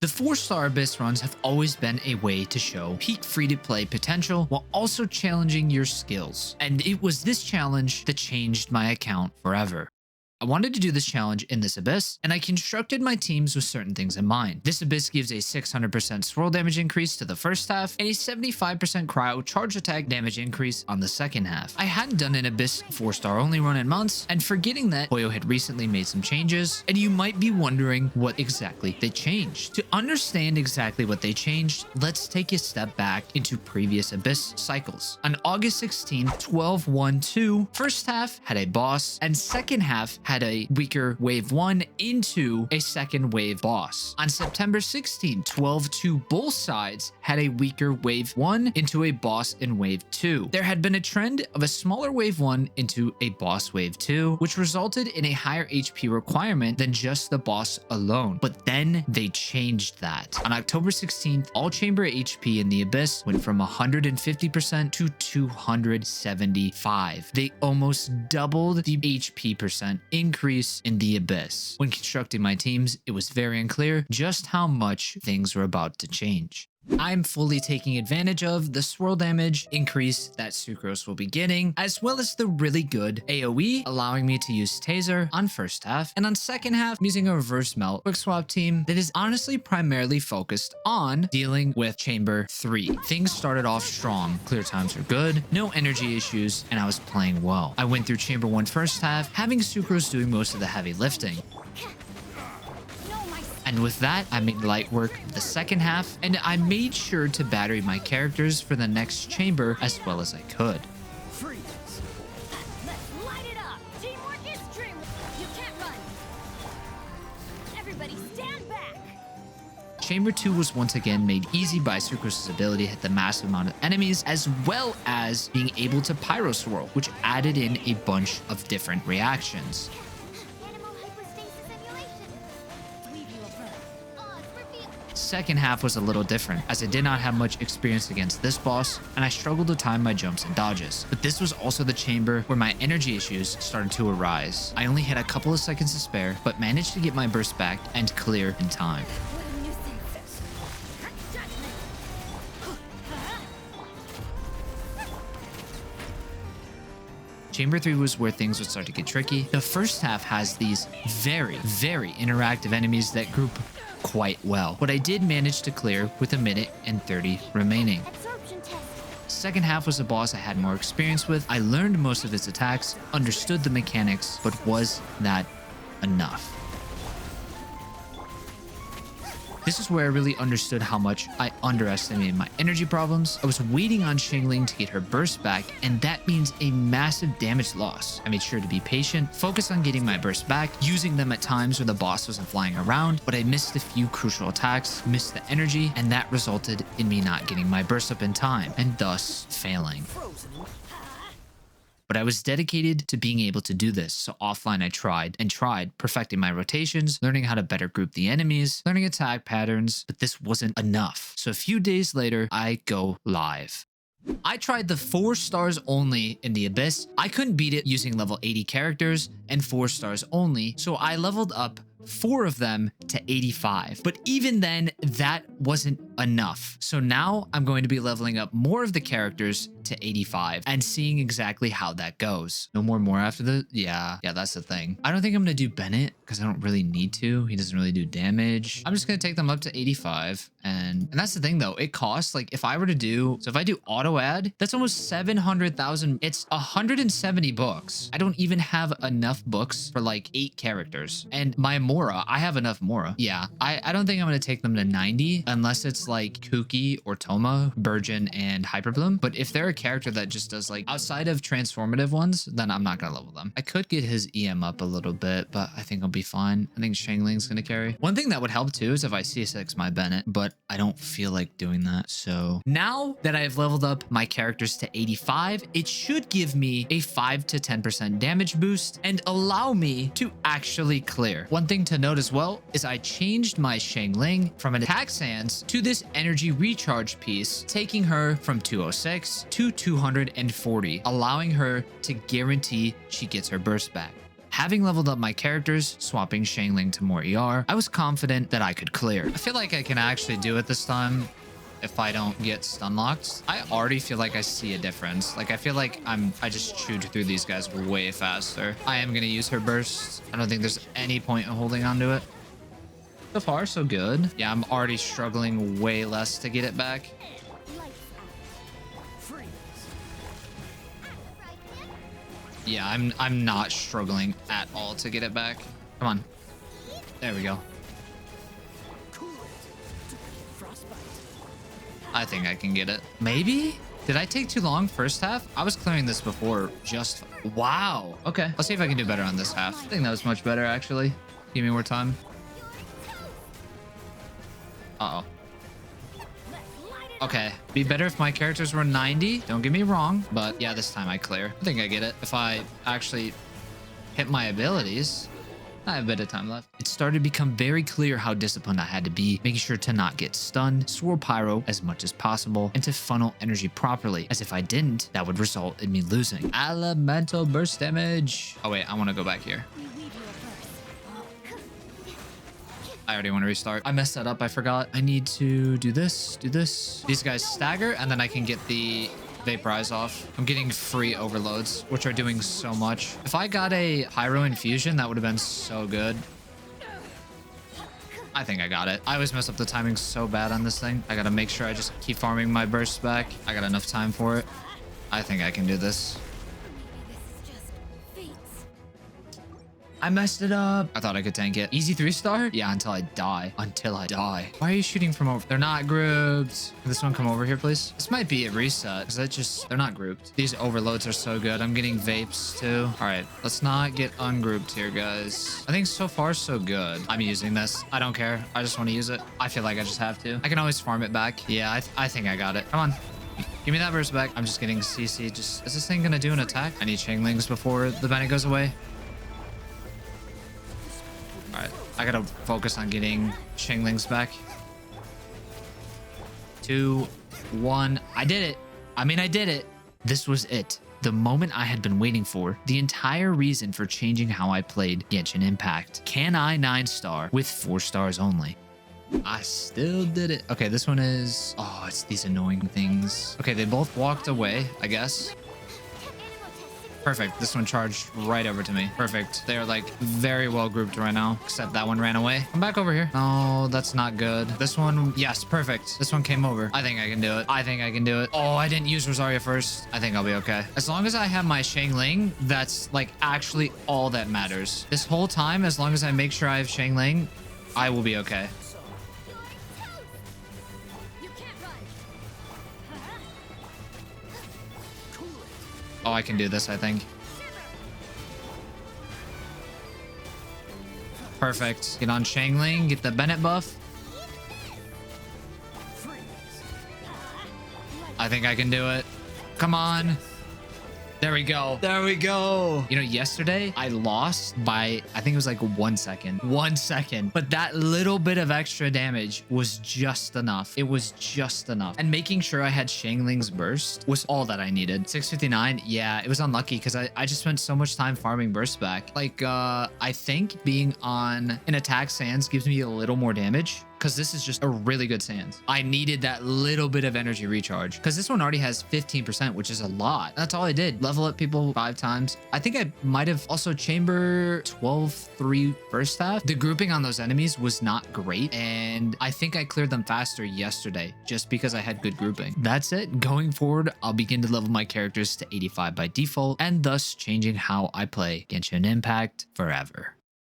The 4-star Abyss runs have always been a way to show peak free-to-play potential while also challenging your skills. And it was this challenge that changed my account forever. I wanted to do this challenge in this Abyss, and I constructed my teams with certain things in mind. This Abyss gives a 600% swirl damage increase to the first half, and a 75% cryo charge attack damage increase on the second half. I hadn't done an Abyss 4-star only run in months, and forgetting that Hoyo had recently made some changes, and you might be wondering what exactly they changed. To understand exactly what they changed, let's take a step back into previous Abyss cycles. On August 16th, 12-1-2, first half had a boss, and second half had a weaker wave 1 into a second wave boss. On September 16, 12-2, both sides had a weaker wave 1 into a boss in wave 2. There had been a trend of a smaller wave 1 into a boss wave 2, which resulted in a higher HP requirement than just the boss alone. But then they changed that. On October 16th, all chamber HP in the Abyss went from 150% to 275. They almost doubled the HP percent increase in the Abyss. When constructing my teams, it was very unclear just how much things were about to change. I'm fully taking advantage of the swirl damage increase that Sucrose will be getting, as well as the really good AoE, allowing me to use Taser on first half, and on second half, I'm using a reverse melt quick swap team that is honestly primarily focused on dealing with Chamber 3. Things started off strong, clear times were good, no energy issues, and I was playing well. I went through Chamber 1 first half, having Sucrose doing most of the heavy lifting. And with that, I made light work the second half, and I made sure to battery my characters for the next chamber as well as I could. Freeze. Let's light it up. Teamwork is dreamwork. You can't run. Everybody stand back. Chamber 2 was once again made easy by Sucrose's ability to hit the massive amount of enemies, as well as being able to Pyro Swirl, which added in a bunch of different reactions. Second half was a little different, as I did not have much experience against this boss, and I struggled to time my jumps and dodges. But this was also the chamber where my energy issues started to arise. I only had a couple of seconds to spare, but managed to get my burst back and clear in time. Chamber 3 was where things would start to get tricky. The first half has these very interactive enemies that group quite well, but I did manage to clear with 1 minute and 30 remaining. Second half was a boss I had more experience with. I learned most of its attacks, understood the mechanics, but was that enough? This is where I really understood how much I underestimated my energy problems. I was waiting on Xingling to get her burst back, and that means a massive damage loss. I made sure to be patient, focus on getting my burst back, using them at times where the boss wasn't flying around, but I missed a few crucial attacks, missed the energy, and that resulted in me not getting my burst up in time, and thus failing. But I was dedicated to being able to do this, so offline I tried, perfecting my rotations, learning how to better group the enemies, learning attack patterns, but this wasn't enough. So a few days later, I go live. I tried the 4 stars only in the Abyss. I couldn't beat it using level 80 characters and 4 stars only, so I leveled up 4 of them to 85. But even then, that wasn't enough. So now I'm going to be leveling up more of the characters to 85 and seeing exactly how that goes. No more after the... Yeah, that's the thing. I don't think I'm going to do Bennett because I don't really need to. He doesn't really do damage. I'm just going to take them up to 85. And that's the thing though. It costs like if I were to do... So if I do auto add, that's almost 700,000. It's 170 books. I don't even have enough books for like 8 characters. And my Mora, I have enough Mora. Yeah, I don't think I'm going to take them to 90 unless it's like Kuki or Toma, Burgeon, and Hyperbloom. But if they're a character that just does like outside of transformative ones, then I'm not going to level them. I could get his EM up a little bit, but I think I'll be fine. I think Shangling's going to carry. One thing that would help too is if I C6 my Bennett, but I don't feel like doing that. So now that I've leveled up my characters to 85, it should give me a 5 to 10% damage boost and allow me to actually clear. One thing to note as well is I changed my Shangling from an attack sands to this energy recharge piece, taking her from 206 to 240, allowing her to guarantee she gets her burst back. Having leveled up my characters, swapping Shangling to more ER, I was confident that I could clear. I feel like I can actually do it this time if I don't get stun locked. I already feel like I see a difference. Like, I feel like I just chewed through these guys way faster. I am going to use her burst. I don't think there's any point in holding on to it. So far, so good. Yeah, I'm already struggling way less to get it back. Yeah, I'm not struggling at all to get it back. Come on. There we go. I think I can get it. Maybe? Did I take too long first half? I was clearing this before just... Wow. Okay. Let's see if I can do better on this half. I think that was much better, actually. Give me more time. Uh-oh. Okay. Be better if my characters were 90. Don't get me wrong. But yeah, this time I clear. I think I get it. If I actually hit my abilities... I have a bit of time left. It started to become very clear how disciplined I had to be, making sure to not get stunned, swirl pyro as much as possible, and to funnel energy properly, as if I didn't, that would result in me losing. Elemental burst damage. Oh wait, I want to go back here. I already want to restart. I messed that up. I forgot. I need to do this, do this. These guys stagger, and then I can get the vaporize off. I'm getting free overloads, which are doing so much. If I got a pyro infusion, that would have been so good. I think I got it. I always mess up the timing so bad on this thing. I gotta make sure I just keep farming my bursts back. I got enough time for it. I think I can do this. I messed it up. I thought I could tank it. Easy 3-star? Yeah, until I die. Until I die. Why are you shooting from over? They're not grouped. Can this one come over here, please? This might be a reset because they're not grouped. These overloads are so good. I'm getting vapes too. All right, let's not get ungrouped here, guys. I think so far so good. I'm using this. I don't care. I just want to use it. I feel like I just have to. I can always farm it back. Yeah, I think I got it. Come on. Give me that burst back. I'm just getting CC. Is this thing gonna do an attack? I need Changlings before the Bennett goes away. Alright, I gotta focus on getting Shinglings back. 2, 1. I did it. I mean, I did it. This was it. The moment I had been waiting for. The entire reason for changing how I played Genshin Impact. Can I 9-star with 4 stars only? I still did it. Okay, this one is... Oh, it's these annoying things. Okay, they both walked away, I guess. Perfect. This one charged right over to me. Perfect. They're like very well grouped right now, except that one ran away. I'm back over here. Oh, that's not good. This one, yes, perfect. This one came over. I think I can do it. I think I can do it. Oh, I didn't use Rosaria first. I think I'll be okay. As long as I have my Shangling, that's like actually all that matters. This whole time, as long as I make sure I have Shangling, I will be okay. Oh, I can do this, I think. Perfect. Get on Shangling, get the Bennett buff. I think I can do it. Come on. There we go. There we go. You know, yesterday I lost by, I think it was like 1 second. 1 second. But that little bit of extra damage was just enough. It was just enough. And making sure I had Shangling's burst was all that I needed. 659. Yeah, it was unlucky because I just spent so much time farming burst back. Like, I think being on an attack sands gives me a little more damage, because this is just a really good sands. I needed that little bit of energy recharge because this one already has 15%, which is a lot. That's all I did. Level up people 5 times. I think I might have also chamber 12-3 first half. The grouping on those enemies was not great, and I think I cleared them faster yesterday just because I had good grouping. That's it. Going forward, I'll begin to level my characters to 85 by default, and thus changing how I play Genshin Impact forever.